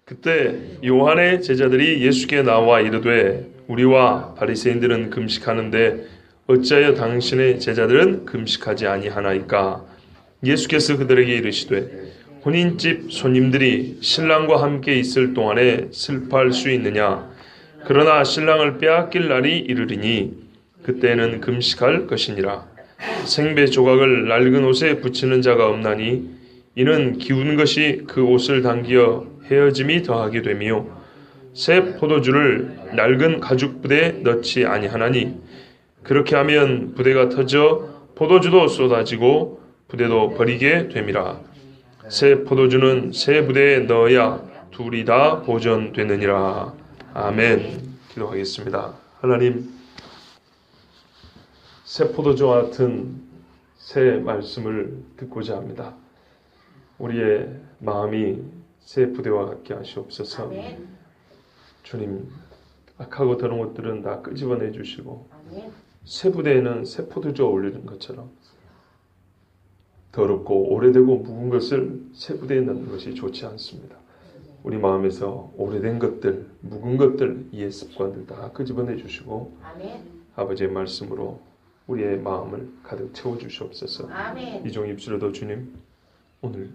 그때 요한의 제자들이 예수께 나와 이르되 우리와 바리새인들은 금식하는데 어찌하여 당신의 제자들은 금식하지 아니하나이까? 예수께서 그들에게 이르시되 혼인집 손님들이 신랑과 함께 있을 동안에 슬퍼할 수 있느냐? 그러나 신랑을 빼앗길 날이 이르리니 그때는 금식할 것이니라. 생배 조각을 낡은 옷에 붙이는 자가 없나니 이는 기운 것이 그 옷을 당기어 헤어짐이 더하게 되며 새 포도주를 낡은 가죽 부대에 넣지 아니하나니 그렇게 하면 부대가 터져 포도주도 쏟아지고 부대도 버리게 됨이라. 새 포도주는 새 부대에 넣어야 둘이 다 보존되느니라. 아멘. 기도하겠습니다. 하나님, 새 포도주와 같은 새 말씀을 듣고자 합니다. 우리의 마음이 새 부대와 같게 하시옵소서. 아멘. 주님, 악하고 더러운 것들은 다 끄집어내 주시고 아멘. 새 부대에는 새 포도주가 어울리는 것처럼 더럽고 오래되고 묵은 것을 새 부대에 넣는 것이 좋지 않습니다. 우리 마음에서 오래된 것들, 묵은 것들, 옛 습관들 다 끄집어내 주시고 아멘. 아버지의 말씀으로 우리의 마음을 가득 채워 주시옵소서. 아멘. 이종 입술에도 주님, 오늘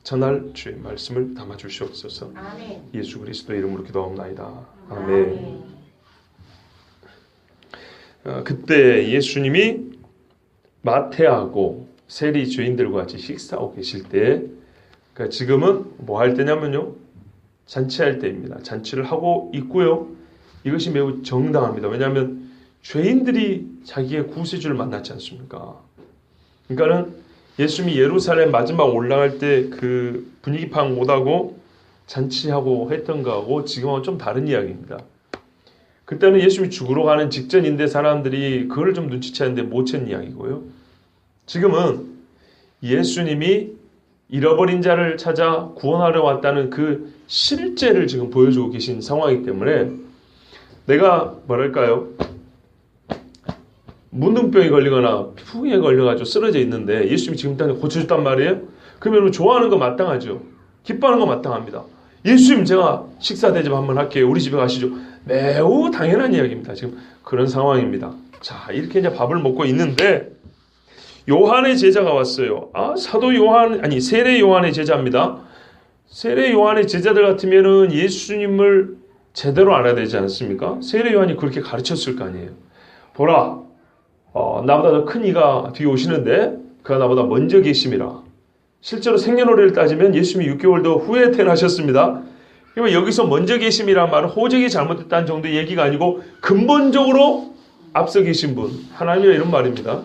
전할 주의 말씀을 담아 주시옵소서. 아멘. 예수 그리스도의 이름으로 기도하옵나이다. 아멘. 그때 예수님이 마태하고 세리 주인들과 같이 식사하고 계실 때, 그러니까 지금은 뭐 할 때냐면요, 잔치할 때입니다. 잔치를 하고 있고요. 이것이 매우 정당합니다. 왜냐하면 죄인들이 자기의 구세주를 만났지 않습니까? 그러니까는 예수님이 예루살렘 마지막 올라갈 때 그 분위기 파악 못하고 잔치하고 했던 거하고 지금하고 좀 다른 이야기입니다. 그때는 예수님이 죽으러 가는 직전인데 사람들이 그걸 좀 눈치채는데 못 챈 이야기고요. 지금은 예수님이 잃어버린 자를 찾아 구원하러 왔다는 그 실제를 지금 보여주고 계신 상황이기 때문에 내가 뭐랄까요? 문둥병이 걸리거나 피부에 걸려가지고 쓰러져 있는데 예수님이 지금 땅에 고쳐줬단 말이에요. 그러면 좋아하는 거 마땅하죠. 기뻐하는 거 마땅합니다. 예수님, 제가 식사 대접 한번 할게요. 우리 집에 가시죠. 매우 당연한 이야기입니다. 지금 그런 상황입니다. 자, 이렇게 이제 밥을 먹고 있는데 요한의 제자가 왔어요. 사도 요한, 아니 세례 요한의 제자입니다. 세례 요한의 제자들 같으면은 예수님을 제대로 알아야 되지 않습니까? 세례 요한이 그렇게 가르쳤을 거 아니에요. 보라, 나보다 더 큰 이가 뒤에 오시는데 그가 나보다 먼저 계심이라. 실제로 생년월일을 따지면 예수님이 6개월 더 후에 태어나셨습니다. 그러면 여기서 먼저 계심이란 말은 호적이 잘못됐다는 정도의 얘기가 아니고 근본적으로 앞서 계신 분, 하나님이라 이런 말입니다.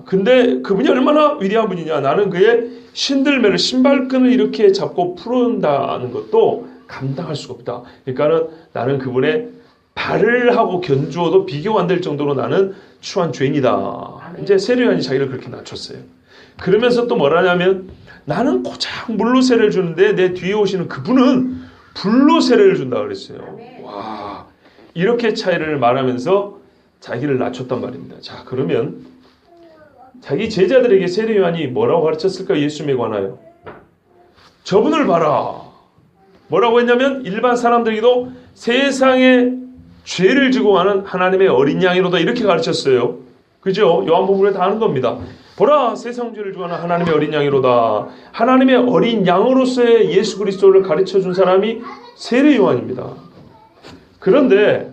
근데 그분이 얼마나 위대한 분이냐. 나는 그의 신들매를, 신발끈을 이렇게 잡고 푸른다는 것도 감당할 수가 없다. 그러니까는 나는 그분의 발을 하고 견주어도 비교가 안 될 정도로 나는 추한 죄인이다. 이제 세례 요한이 자기를 그렇게 낮췄어요. 그러면서 또 뭐라냐면 나는 고작 물로 세례를 주는데 내 뒤에 오시는 그분은 불로 세례를 준다 그랬어요. 와, 이렇게 차이를 말하면서 자기를 낮췄단 말입니다. 자, 그러면 자기 제자들에게 세례 요한이 뭐라고 가르쳤을까? 예수님에 관하여 저분을 봐라. 뭐라고 했냐면 일반 사람들에게도 세상에 죄를 지고 가는 하나님의 어린 양이로다 이렇게 가르쳤어요. 그죠? 요한복음에 다 하는 겁니다. 보라, 세상 죄를 지고 가는 하나님의 어린 양이로다. 하나님의 어린 양으로서의 예수 그리스도를 가르쳐준 사람이 세례 요한입니다. 그런데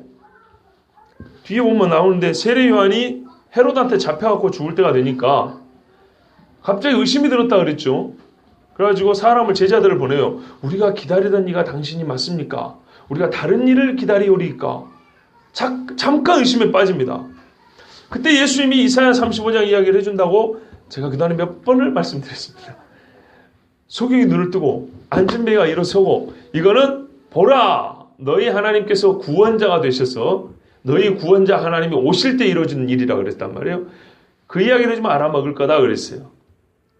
뒤에 보면 나오는데 세례 요한이 헤롯한테 잡혀갖고 죽을 때가 되니까 갑자기 의심이 들었다 그랬죠. 그래가지고 사람을, 제자들을 보내요. 우리가 기다리던 이가 당신이 맞습니까? 우리가 다른 일을 기다리오리까? 잠깐 의심에 빠집니다. 그때 예수님이 이사야 35장 이야기를 해준다고 제가 그다음에 몇 번을 말씀드렸습니다. 소경이 눈을 뜨고 앉은 배가 일어서고 이거는 보라, 너희 하나님께서 구원자가 되셔서 너희 구원자 하나님이 오실 때 이루어지는 일이라 그랬단 말이에요. 그 이야기를 좀 알아먹을 거다 그랬어요.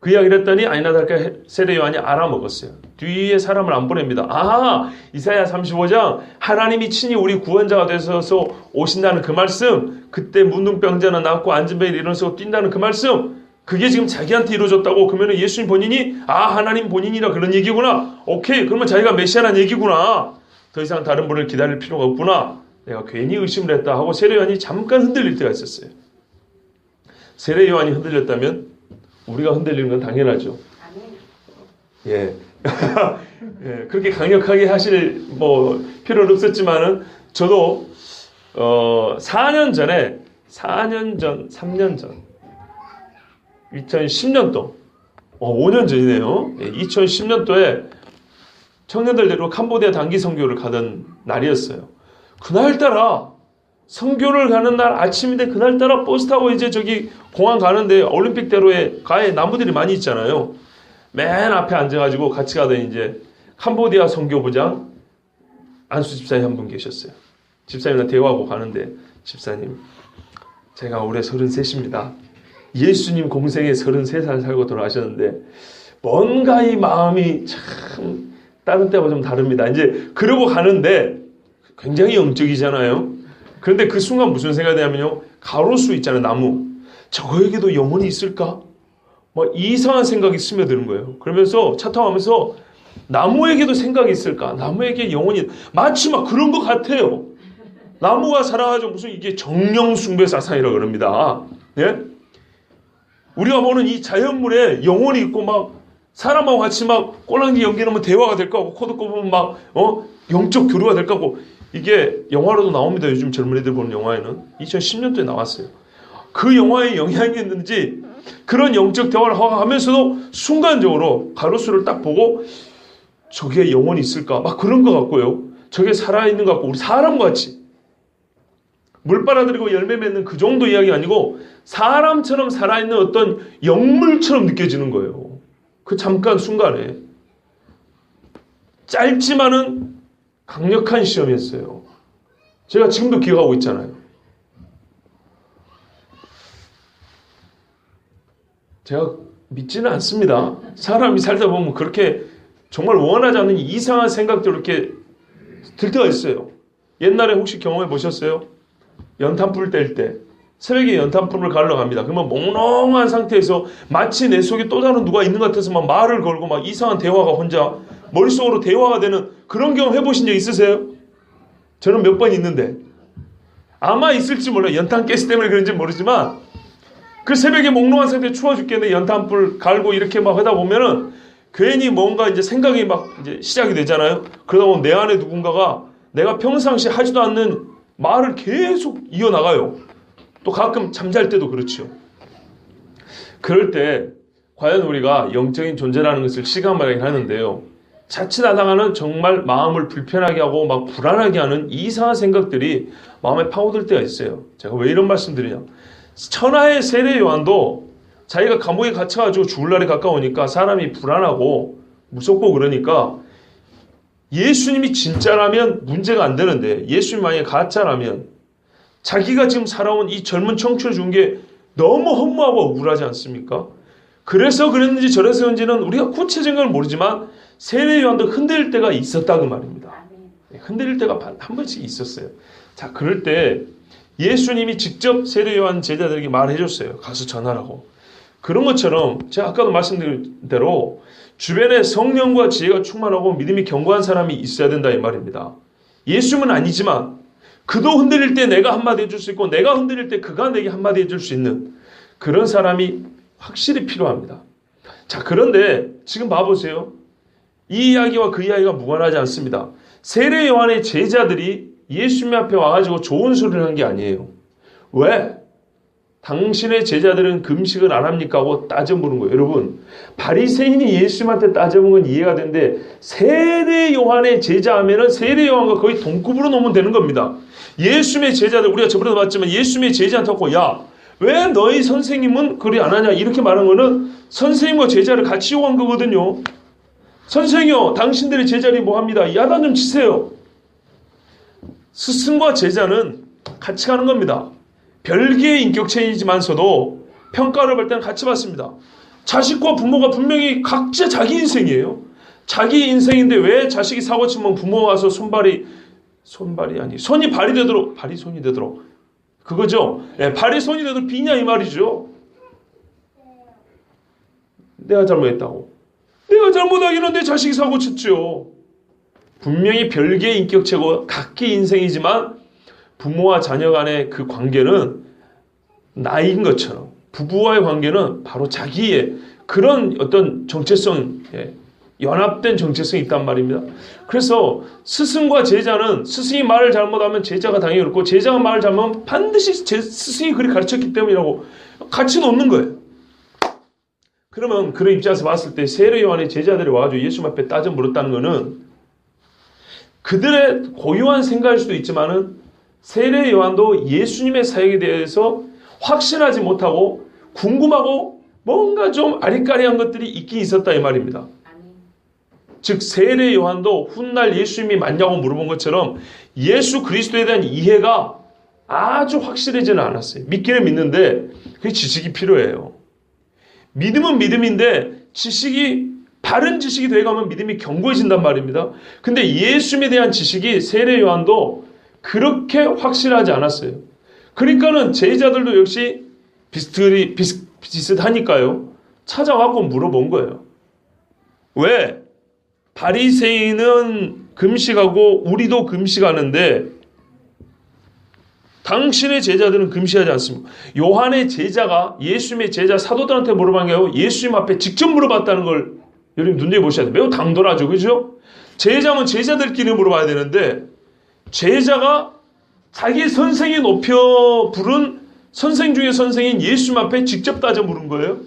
그 이야기를 했더니 아니나 다를까 세례 요한이 알아먹었어요. 뒤에 사람을 안 보냅니다. 이사야 35장 하나님이 친히 우리 구원자가 되셔서 오신다는 그 말씀, 그때 문둥병자는 낫고 앉은 배에 일어서고 뛴다는 그 말씀, 그게 지금 자기한테 이루어졌다고 그러면 예수님 본인이 하나님 본인이라 그런 얘기구나. 오케이, 그러면 자기가 메시아라는 얘기구나. 더 이상 다른 분을 기다릴 필요가 없구나. 내가 괜히 의심을 했다 하고 세례 요한이 잠깐 흔들릴 때가 있었어요. 세례 요한이 흔들렸다면 우리가 흔들리는 건 당연하죠. 예. 예, 그렇게 강력하게 하실 필요는 없었지만은 저도 3년 전 2010년도 5년 전이네요. 2010년도에 청년들 데리고 캄보디아 단기 선교를 가던 날이었어요. 그날따라 선교를 가는 날 아침인데 그날따라 버스 타고 이제 저기 공항 가는데 올림픽대로에 가에 나무들이 많이 있잖아요. 맨 앞에 앉아가지고 같이 가던 이제 캄보디아 선교부장 안수 집사님 한 분 계셨어요. 집사님이랑 대화하고 가는데 집사님, 제가 올해 33입니다. 예수님 공생에 33살 살고 돌아가셨는데 뭔가 이 마음이 참 다른 때와 좀 다릅니다. 이제 그러고 가는데 굉장히 영적이잖아요. 그런데 그 순간 무슨 생각이 드냐면요. 가로수 있잖아요. 나무. 저거에게도 영혼이 있을까? 이상한 생각이 스며드는 거예요. 그러면서 차 타고 가면서 나무에게도 생각이 있을까? 나무에게 영혼이 마치 막 그런 것 같아요. 나무가 살아가지고 무슨 이게 정령숭배 사상이라고 그럽니다. 예? 우리가 보는 이 자연물에 영혼이 있고 막 사람하고 같이 막 꼴랑지 연기하면 대화가 될 거 같고 코드 꼽으면 막 영적 교류가 될 거 같고 이게 영화로도 나옵니다. 요즘 젊은이들 보는 영화에는 2010년도에 나왔어요. 그 영화의 영향이었는지 그런 영적 대화를 하면서도 순간적으로 가로수를 딱 보고 저게 영혼이 있을까? 막 그런 것 같고요. 저게 살아있는 것 같고 우리 사람과 같이 물 빨아들이고 열매 맺는 그 정도 이야기 아니고 사람처럼 살아있는 어떤 영물처럼 느껴지는 거예요. 그 잠깐 순간에 짧지만은 강력한 시험이었어요. 제가 지금도 기억하고 있잖아요. 제가 믿지는 않습니다. 사람이 살다 보면 그렇게 정말 원하지 않는 이상한 생각도 이렇게 들 때가 있어요. 옛날에 혹시 경험해 보셨어요? 연탄불 뗄 때 새벽에 연탄불을 갈러 갑니다. 그러면 몽롱한 상태에서 마치 내 속에 또 다른 누가 있는 것 같아서 막 말을 걸고 막 이상한 대화가 혼자 머릿속으로 대화가 되는 그런 경험 해보신 적 있으세요? 저는 몇 번 있는데 아마 있을지 몰라요. 연탄 가스 때문에 그런지 모르지만 그 새벽에 몽롱한 상태에 추워 죽겠는데 연탄불 갈고 이렇게 막 하다 보면은 괜히 뭔가 이제 생각이 막 이제 시작이 되잖아요. 그러다 보면 내 안에 누군가가 내가 평상시 하지도 않는 말을 계속 이어나가요. 또 가끔 잠잘 때도 그렇죠. 그럴 때 과연 우리가 영적인 존재라는 것을 시감하게 하는데요. 자칫하다가는 정말 마음을 불편하게 하고 막 불안하게 하는 이상한 생각들이 마음에 파고들 때가 있어요. 제가 왜 이런 말씀 드리냐. 천하의 세례 요한도 자기가 감옥에 갇혀가지고 죽을 날이 가까우니까 사람이 불안하고 무섭고 그러니까 예수님이 진짜라면 문제가 안 되는데 예수님 만약에 가짜라면 자기가 지금 살아온 이 젊은 청춘을 준 게 너무 허무하고 억울하지 않습니까? 그래서 그랬는지 저래서 그런지는 우리가 구체적인 걸 모르지만 세례 요한도 흔들릴 때가 있었다 그 말입니다. 흔들릴 때가 한 번씩 있었어요. 자, 그럴 때 예수님이 직접 세례 요한 제자들에게 말해 줬어요. 가서 전하라고. 그런 것처럼 제가 아까도 말씀드린 대로 주변에 성령과 지혜가 충만하고 믿음이 견고한 사람이 있어야 된다 이 말입니다. 예수님은 아니지만 그도 흔들릴 때 내가 한마디 해줄 수 있고 내가 흔들릴 때 그가 내게 한마디 해줄 수 있는 그런 사람이 확실히 필요합니다. 자, 그런데 지금 봐보세요. 이 이야기와 그 이야기가 무관하지 않습니다. 세례 요한의 제자들이 예수님 앞에 와가지고 좋은 소리를 한 게 아니에요. 왜? 당신의 제자들은 금식을 안 합니까? 하고 따져 묻는 거예요. 여러분, 바리새인이 예수님한테 따져 묻는 건 이해가 되는데 세례 요한의 제자하면은 세례 요한과 거의 동급으로 놓으면 되는 겁니다. 예수님의 제자들, 우리가 저번에도 봤지만 예수님의 제자한테 하고 야, 왜 너희 선생님은 그리 안 하냐? 이렇게 말한 거는 선생님과 제자를 같이 요구한 거거든요. 선생님요, 당신들의 제자들이 뭐 합니다. 야단 좀 치세요. 스승과 제자는 같이 가는 겁니다. 별개의 인격체이지만서도 평가를 받을 때는 같이 받습니다. 자식과 부모가 분명히 각자 자기 인생이에요. 자기 인생인데 왜 자식이 사고 치면 부모가 와서 손이 발이 되도록 발이 손이 되도록 그거죠. 네, 발이 손이 되도록 비냐 이 말이죠. 내가 잘못했다고. 내가 잘못하기는 내 자식이 사고 쳤죠. 분명히 별개의 인격체고 각기 인생이지만 부모와 자녀 간의 그 관계는 나인 것처럼 부부와의 관계는 바로 자기의 그런 어떤 정체성, 연합된 정체성이 있단 말입니다. 그래서 스승과 제자는 스승이 말을 잘못하면 제자가 당연히 그렇고 제자가 말을 잘못하면 반드시 스승이 그리 가르쳤기 때문이라고 같이 놓는 거예요. 그러면 그런 입장에서 봤을 때 세례 요한의 제자들이 와가지고 예수 앞에 따져 물었다는 것은 그들의 고유한 생각일 수도 있지만은 세례 요한도 예수님의 사역에 대해서 확신하지 못하고 궁금하고 뭔가 좀 아리까리한 것들이 있긴 있었다 이 말입니다. 즉 세례 요한도 훗날 예수님이 맞냐고 물어본 것처럼 예수 그리스도에 대한 이해가 아주 확실해지는 않았어요. 믿기는 믿는데 그게 지식이 필요해요. 믿음은 믿음인데 지식이 바른 지식이 돼가면 믿음이 견고해진단 말입니다. 근데 예수님에 대한 지식이 세례 요한도 그렇게 확실하지 않았어요. 그러니까는 제자들도 역시 비슷하니까요. 찾아와서 물어본 거예요. 왜? 바리새인은 금식하고 우리도 금식하는데 당신의 제자들은 금식하지 않습니다. 요한의 제자가 예수님의 제자 사도들한테 물어본 게 아니고 예수님 앞에 직접 물어봤다는 걸 여러분 눈여겨보셔야 돼요. 매우 당돌하죠. 그죠? 제자면 제자들끼리 물어봐야 되는데 제자가 자기 선생이 높여 부른 선생 중에 선생인 예수님 앞에 직접 따져 물은 거예요.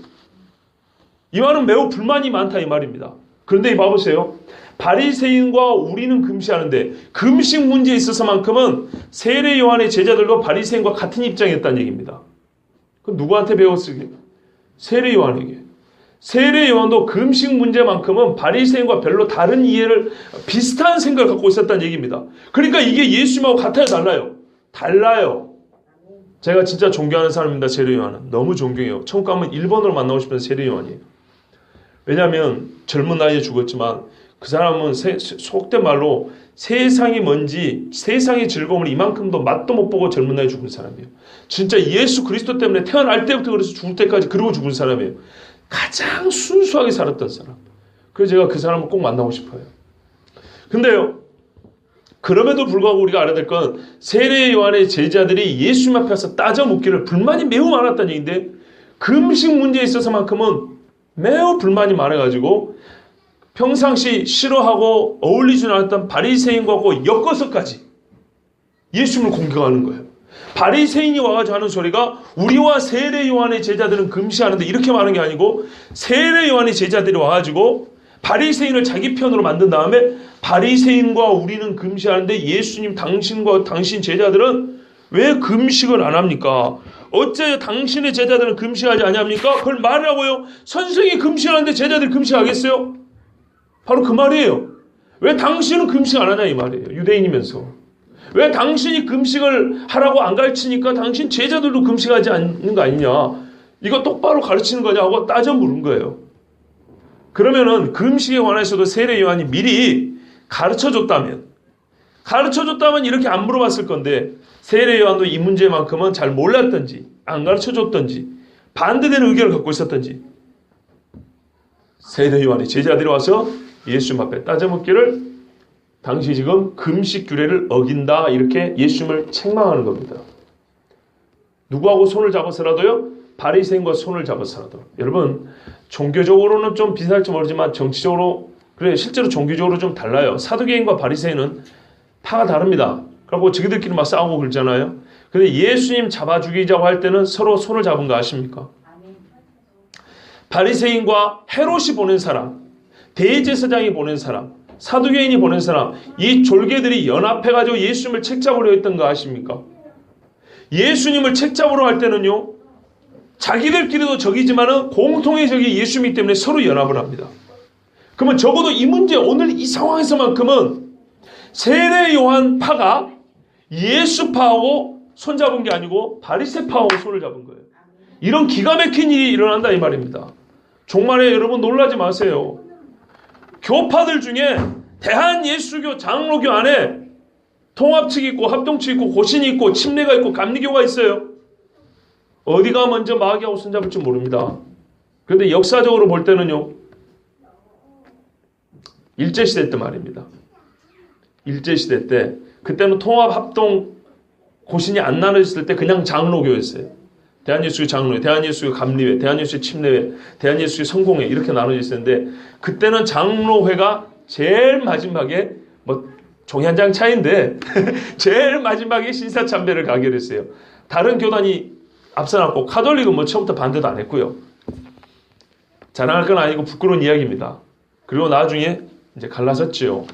이 말은 매우 불만이 많다 이 말입니다. 그런데 봐보세요. 바리새인과 우리는 금식하는데 금식 문제에 있어서만큼은 세례 요한의 제자들도 바리새인과 같은 입장이었다는 얘기입니다. 그럼 누구한테 배웠을까요? 세례 요한에게. 세례 요한도 금식 문제만큼은 바리새인과 별로 다른 이해를 비슷한 생각을 갖고 있었다는 얘기입니다. 그러니까 이게 예수님하고 같아요, 달라요? 달라요. 제가 진짜 존경하는 사람입니다. 세례 요한은. 너무 존경해요. 천국 가면 1번으로 만나고 싶은 세례 요한이에요. 왜냐하면 젊은 나이에 죽었지만 그 사람은 속된 말로 세상이 뭔지 세상의 즐거움을 이만큼도 맛도 못 보고 젊은 나이에 죽은 사람이에요. 진짜 예수 그리스도 때문에 태어날 때부터 그래서 죽을 때까지 그러고 죽은 사람이에요. 가장 순수하게 살았던 사람. 그래서 제가 그 사람을 꼭 만나고 싶어요. 근데요. 그럼에도 불구하고 우리가 알아야 될 건 세례 요한의 제자들이 예수님 앞에 와서 따져 묻기를 불만이 매우 많았다는 얘기인데 금식 문제에 있어서만큼은 매우 불만이 많아가지고 평상시 싫어하고 어울리지 않았던 바리새인과 엮어서까지 예수님을 공격하는 거예요. 바리새인이 와가지고 하는 소리가 우리와 세례 요한의 제자들은 금식하는데 이렇게 말하는 게 아니고 세례 요한의 제자들이 와가지고 바리새인을 자기 편으로 만든 다음에 바리새인과 우리는 금식하는데 예수님 당신과 당신 제자들은 왜 금식을 안 합니까? 어째 당신의 제자들은 금식하지 아니합니까? 그걸 말하고요. 선생이 금식하는데 제자들이 금식하겠어요? 바로 그 말이에요. 왜 당신은 금식 안 하냐 이 말이에요. 유대인이면서. 왜 당신이 금식을 하라고 안 가르치니까 당신 제자들도 금식하지 않는 거 아니냐. 이거 똑바로 가르치는 거냐 하고 따져 물은 거예요. 그러면은 금식에 관해서도 세례 요한이 미리 가르쳐줬다면 이렇게 안 물어봤을 건데 세례 요한도 이 문제만큼은 잘 몰랐던지 안 가르쳐줬던지 반대되는 의견을 갖고 있었던지 세례 요한의 제자들이 와서 예수님 앞에 따져 묻기를 당시 지금 금식 규례를 어긴다 이렇게 예수님을 책망하는 겁니다. 누구하고 손을 잡아서라도요? 바리새인과 손을 잡아서라도. 여러분 종교적으로는 좀 비슷할지 모르지만 정치적으로 그래 실제로 종교적으로 좀 달라요. 사두개인과 바리새인은 파가 다릅니다. 그리고 자기들끼리 막 싸우고 그러잖아요. 근데 예수님 잡아 죽이자고 할 때는 서로 손을 잡은 거 아십니까? 바리새인과 헤롯이 보낸 사람, 대제사장이 보낸 사람, 사두개인이 보낸 사람, 이 졸개들이 연합해가지고 예수님을 책잡으려 했던 거 아십니까? 예수님을 책잡으러 할 때는요, 자기들끼리도 적이지만은 공통의 적이 예수님이기 때문에 서로 연합을 합니다. 그러면 적어도 이 문제, 오늘 이 상황에서만큼은 세례 요한 파가 예수 파하고 손잡은 게 아니고 바리새 파하고 손을 잡은 거예요. 이런 기가 막힌 일이 일어난다 이 말입니다. 종말에 여러분 놀라지 마세요. 교파들 중에 대한예수교 장로교 안에 통합측이 있고 합동측이 있고 고신이 있고 침례가 있고 감리교가 있어요. 어디가 먼저 마귀하고 손잡을지 모릅니다. 그런데 역사적으로 볼 때는요, 일제시대 때 말입니다. 일제시대 때, 그때는 통합합동 고신이 안 나눠졌을 때 그냥 장로교였어요. 대한예수교 장로회, 대한예수교 감리회, 대한예수교 침례회, 대한예수교 성공회 이렇게 나눠져 있었는데, 그때는 장로회가 제일 마지막에 뭐 종이 한 장 차이인데 제일 마지막에 신사참배를 가결했어요. 다른 교단이 앞서놨고 카톨릭은 뭐 처음부터 반대도 안 했고요. 자랑할 건 아니고 부끄러운 이야기입니다. 그리고 나중에 이제 갈라졌죠.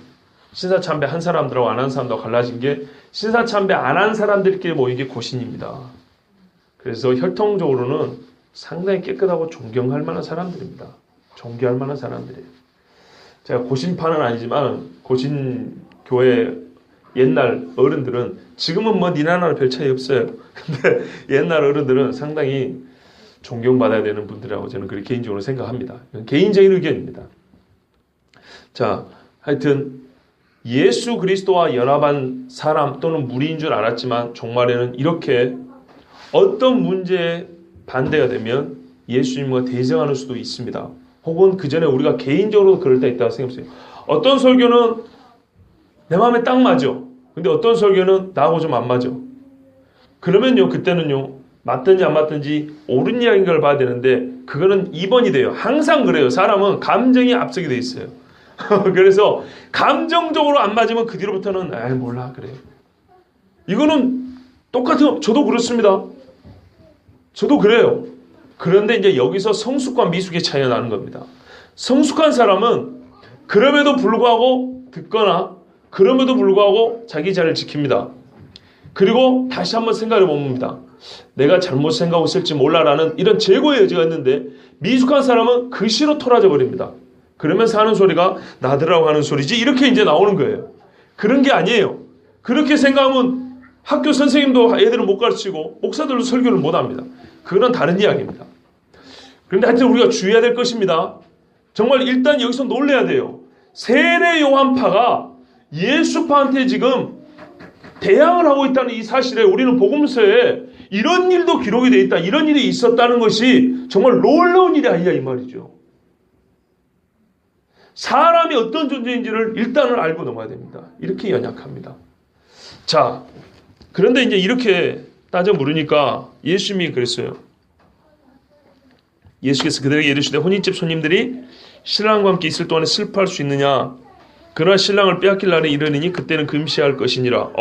신사참배 한 사람들하고 안 한 사람들하고 갈라진 게, 신사참배 안 한 사람들끼리 모인 게 고신입니다. 그래서 혈통적으로는 상당히 깨끗하고 존경할 만한 사람들입니다. 존경할 만한 사람들이에요. 제가 고신파는 아니지만 고신교회 옛날 어른들은, 지금은 뭐 니나나랑 별 차이 없어요. 근데 옛날 어른들은 상당히 존경받아야 되는 분들이라고 저는 그렇게 개인적으로 생각합니다. 개인적인 의견입니다. 자, 하여튼 예수 그리스도와 연합한 사람 또는 무리인 줄 알았지만 종말에는 이렇게 어떤 문제에 반대가 되면 예수님과 대적하는 수도 있습니다. 혹은 그 전에 우리가 개인적으로 그럴 때 있다고 생각해보세요. 어떤 설교는 내 마음에 딱 맞아. 근데 어떤 설교는 나하고 좀 안 맞아. 그러면요, 그때는요, 맞든지 안 맞든지 옳은 이야기인 걸 봐야 되는데, 그거는 2번이 돼요. 항상 그래요. 사람은 감정이 앞서게 돼 있어요. 그래서 감정적으로 안 맞으면 그 뒤로부터는 에이 몰라 그래요. 이거는 똑같은, 저도 그렇습니다. 저도 그래요. 그런데 이제 여기서 성숙과 미숙의 차이가 나는 겁니다. 성숙한 사람은 그럼에도 불구하고 듣거나 그럼에도 불구하고 자기 자리를 지킵니다. 그리고 다시 한번 생각해 봅니다. 내가 잘못 생각하고 있을지 몰라라는 이런 재고의 여지가 있는데, 미숙한 사람은 그 시로 토라져 버립니다. 그러면서 하는 소리가 나더라고 하는 소리지, 이렇게 이제 나오는 거예요. 그런 게 아니에요. 그렇게 생각하면 학교 선생님도 애들을 못 가르치고 목사들도 설교를 못 합니다. 그건 다른 이야기입니다. 그런데 하여튼 우리가 주의해야 될 것입니다. 정말 일단 여기서 놀라야 돼요. 세례 요한파가 예수파한테 지금 대항을 하고 있다는 이 사실에 우리는 복음서에 이런 일도 기록이 되어 있다, 이런 일이 있었다는 것이 정말 놀라운 일이 아니냐 이 말이죠. 사람이 어떤 존재인지를 일단은 알고 넘어야 됩니다. 이렇게 연약합니다. 자, 그런데 이제 이렇게 따져 물으니까 예수님이 그랬어요. 예수께서 그들에게 이르시되 혼인집 손님들이 신랑과 함께 있을 동안에 슬퍼할 수 있느냐? 그러나 신랑을 빼앗길 날에 이르리니 그때는 금시할 것이니라.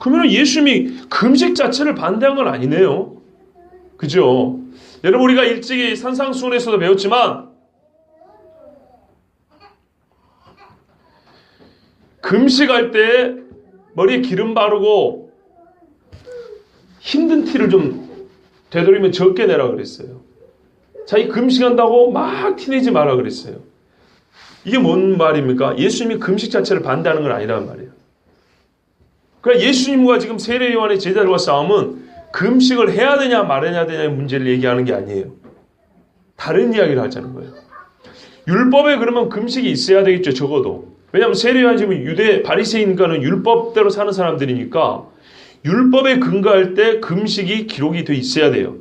그러면 예수님이 금식 자체를 반대한 건 아니네요. 그죠? 여러분, 우리가 일찍이 산상수훈에서도 배웠지만 금식할 때 머리에 기름 바르고 힘든 티를 좀 되도록이면 적게 내라 그랬어요. 자기 금식한다고 막 티내지 마라 그랬어요. 이게 뭔 말입니까? 예수님이 금식 자체를 반대하는 건 아니라는 말이에요. 그러니까 예수님과 지금 세례 요한의 제자들과 싸움은 금식을 해야 되냐 말아야 되냐의 문제를 얘기하는 게 아니에요. 다른 이야기를 하자는 거예요. 율법에 그러면 금식이 있어야 되겠죠, 적어도. 왜냐하면 세례 요한 지금 유대 바리새인과는 율법대로 사는 사람들이니까 율법에 근거할 때 금식이 기록이 돼 있어야 돼요.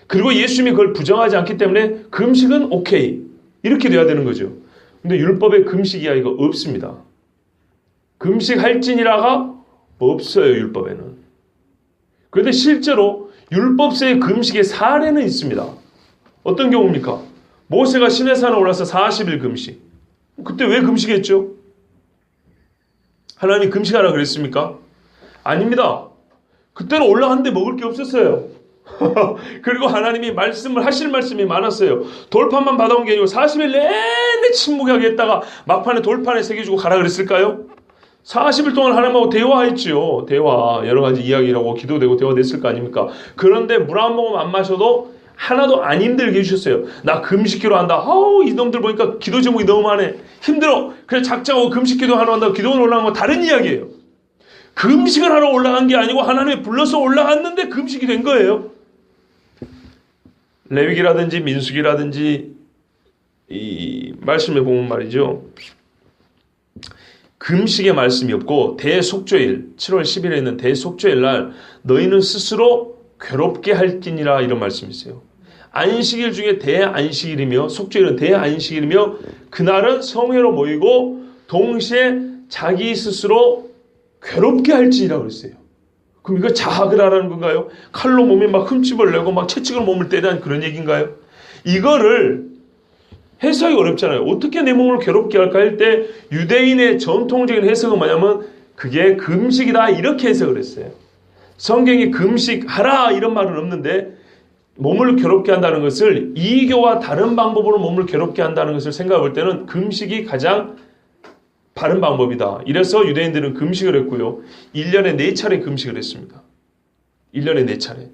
그리고 예수님이 그걸 부정하지 않기 때문에 금식은 오케이, 이렇게 돼야 되는 거죠. 근데 율법에 금식 이야기가 없습니다. 금식할지니라가 없어요, 율법에는. 그런데 실제로 율법서의 금식의 사례는 있습니다. 어떤 경우입니까? 모세가 시내산에 올라서 40일 금식. 그때 왜 금식했죠? 하나님이 금식하라 그랬습니까? 아닙니다. 그때는 올라갔는데 먹을 게 없었어요. 그리고 하나님이 하실 말씀이 많았어요. 돌판만 받아온 게 아니고 40일 내내 침묵하게 했다가 막판에 돌판에 새겨주고 가라 그랬을까요? 40일 동안 하나님하고 대화했지요. 대화, 여러 가지 이야기라고 기도되고 대화됐을 거 아닙니까? 그런데 물 한 모금 안 마셔도 하나도 안 힘들게 해주셨어요. 나 금식기로 한다. 이놈들 보니까 기도 제목이 너무 많네. 힘들어. 그래 작정하고 금식기도 하러 한다고 기도원 올라간 거 다른 이야기예요. 금식을 하러 올라간 게 아니고 하나님이 불러서 올라갔는데 금식이 된 거예요. 레위기라든지 민수기라든지 이 말씀에 보면 말이죠. 금식의 말씀이 없고 대속죄일 7월 10일에 있는 대속죄일 날 너희는 스스로 괴롭게 할지니라 이런 말씀이 있어요. 안식일 중에 대안식일이며 속죄일은 대안식일이며 그날은 성회로 모이고 동시에 자기 스스로 괴롭게 할지니라 그랬어요. 그럼 이거 자학을 하라는 건가요? 칼로 몸에 막 흠집을 내고 막 채찍으로 몸을 때리는 그런 얘기인가요? 이거를 해석이 어렵잖아요. 어떻게 내 몸을 괴롭게 할까 할 때 유대인의 전통적인 해석은 뭐냐면 그게 금식이다 이렇게 해석을 했어요. 성경이 금식하라 이런 말은 없는데 몸을 괴롭게 한다는 것을 이교와 다른 방법으로 몸을 괴롭게 한다는 것을 생각해 볼 때는 금식이 가장 바른 방법이다. 이래서 유대인들은 금식을 했고요. 1년에 4차례 금식을 했습니다. 1년에 4차례.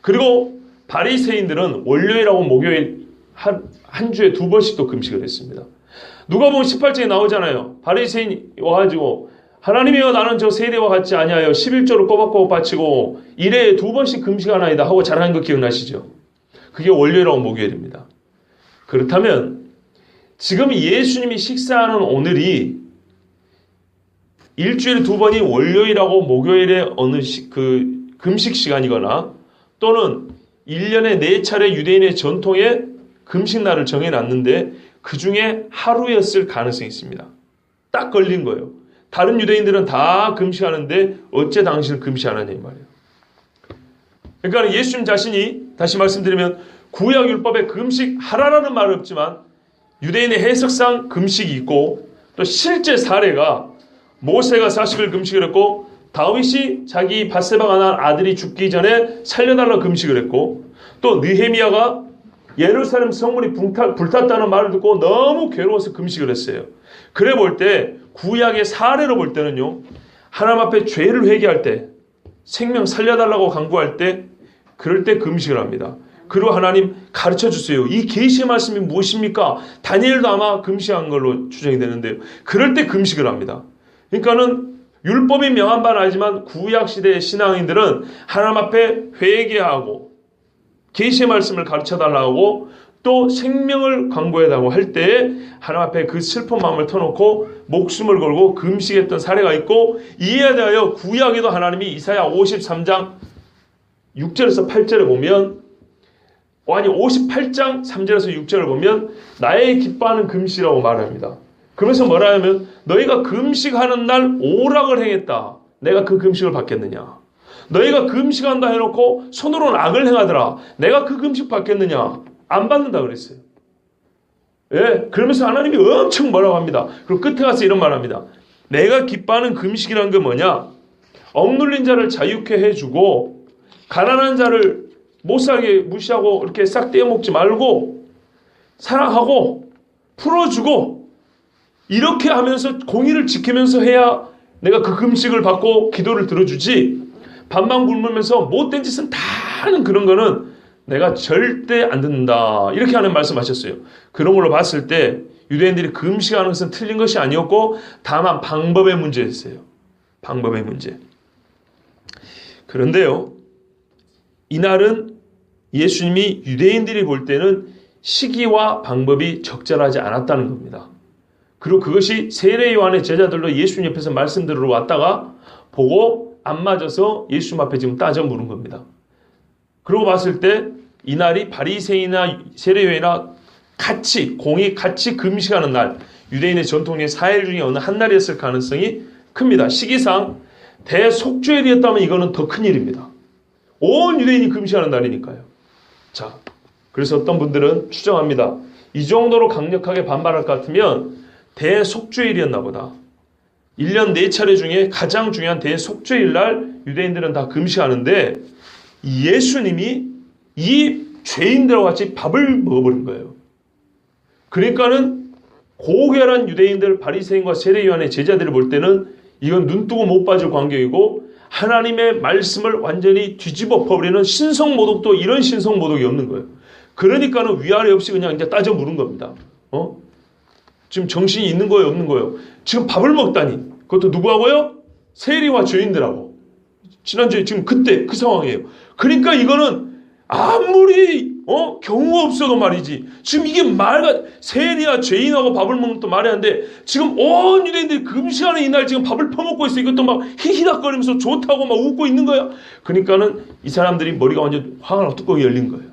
그리고 바리새인들은 월요일하고 목요일 한 주에 2번씩 또 금식을 했습니다. 누가복음 18장에 나오잖아요. 바리새인 와가지고 하나님이여 나는 저 세리와 같지 아니하여 11조를 꼬박꼬박 바치고 1회에 2번씩 금식하나이다 하고 자랑한 거 기억나시죠? 그게 월요일하고 목요일입니다. 그렇다면 지금 예수님이 식사하는 오늘이 일주일에 2번이 월요일하고 목요일에 어느 금식 시간이거나 또는 1년에 4차례 유대인의 전통의 금식날을 정해놨는데 그 중에 하루였을 가능성이 있습니다. 딱 걸린 거예요. 다른 유대인들은 다 금식하는데 어째 당신은 금식하느냐 이 말이에요. 그러니까 예수님 자신이 다시 말씀드리면 구약율법에 금식하라라는 말은 없지만 유대인의 해석상 금식이 있고 또 실제 사례가 모세가 40일 금식을 했고 다윗이 자기 밧세바가 낳은 아들이 죽기 전에 살려달라 금식을 했고 또 느헤미야가 예루살렘 성문이 불탔다는 말을 듣고 너무 괴로워서 금식을 했어요. 그래 볼 때 구약의 사례로 볼 때는요. 하나님 앞에 죄를 회개할 때 생명 살려달라고 간구할 때 그럴 때 금식을 합니다. 그리고 하나님 가르쳐 주세요. 이 계시의 말씀이 무엇입니까? 다니엘도 아마 금식한 걸로 추정이 되는데요. 그럴 때 금식을 합니다. 그러니까는 율법이 명한 바는 알지만 구약시대의 신앙인들은 하나님 앞에 회개하고 계시의 말씀을 가르쳐달라고 또 생명을 강구해달라고 할 때에 하나님 앞에 그 슬픈 마음을 터놓고 목숨을 걸고 금식했던 사례가 있고 이에 대하여 구약에도 하나님이 이사야 53장 6절에서 8절에 보면 아니 58장 3절에서 6절을 보면 나의 기뻐하는 금식이라고 말합니다. 그러면서 뭐라 하면 너희가 금식하는 날 오락을 행했다. 내가 그 금식을 받겠느냐. 너희가 금식한다 해놓고 손으로는 악을 행하더라. 내가 그 금식 받겠느냐. 안 받는다 그랬어요. 예, 그러면서 하나님이 엄청 뭐라고 합니다. 그리고 끝에 가서 이런 말 합니다. 내가 기뻐하는 금식이라는 게 뭐냐. 억눌린 자를 자유케 해주고 가난한 자를 못살게 무시하고 이렇게 싹 떼어먹지 말고 사랑하고 풀어주고 이렇게 하면서 공의를 지키면서 해야 내가 그 금식을 받고 기도를 들어주지 반만 굶으면서 못된 짓은 다 하는 그런 거는 내가 절대 안 듣는다. 이렇게 하는 말씀하셨어요. 그런 걸로 봤을 때 유대인들이 금식하는 것은 틀린 것이 아니었고 다만 방법의 문제였어요. 방법의 문제. 그런데요. 이날은 예수님이 유대인들이 볼 때는 시기와 방법이 적절하지 않았다는 겁니다. 그리고 그것이 세례 요한의 제자들도 예수님 옆에서 말씀 들으러 왔다가 보고 안 맞아서 예수님 앞에 지금 따져 물은 겁니다. 그러고 봤을 때 이날이 바리새인이나 세례 요한이나 공이 같이 금식하는 날, 유대인의 전통의 4일 중에 어느 한 날이었을 가능성이 큽니다. 시기상 대속죄일이었다면 이거는 더 큰 일입니다. 온 유대인이 금식하는 날이니까요. 자, 그래서 어떤 분들은 추정합니다. 이 정도로 강력하게 반발할 것 같으면 대속죄일이었나 보다. 1년 4차례 중에 가장 중요한 대속죄일 날 유대인들은 다 금식하는데 예수님이 이 죄인들과 같이 밥을 먹어버린 거예요. 그러니까는 고결한 유대인들 바리새인과 세례 요한의 제자들을 볼 때는 이건 눈뜨고 못 빠질 광경이고 하나님의 말씀을 완전히 뒤집어 버리는 신성모독도 이런 신성모독이 없는 거예요. 그러니까는 위아래 없이 그냥 이제 따져 물은 겁니다. 지금 정신이 있는 거예요, 없는 거예요? 지금 밥을 먹다니. 그것도 누구하고요? 세리와 죄인들하고. 지난주에 지금 그때 그 상황이에요. 그러니까 이거는 아무리 경우 없어도 말이지. 지금 이게 세리와 죄인하고 밥을 먹는 또 말이 안 돼. 지금 온 유대인들이 금식하는 이날 지금 밥을 퍼먹고 있어. 이것도 막 히히닥거리면서 좋다고 막 웃고 있는 거야. 그러니까는 이 사람들이 머리가 완전 황하고 뚜껑이 열린 거예요.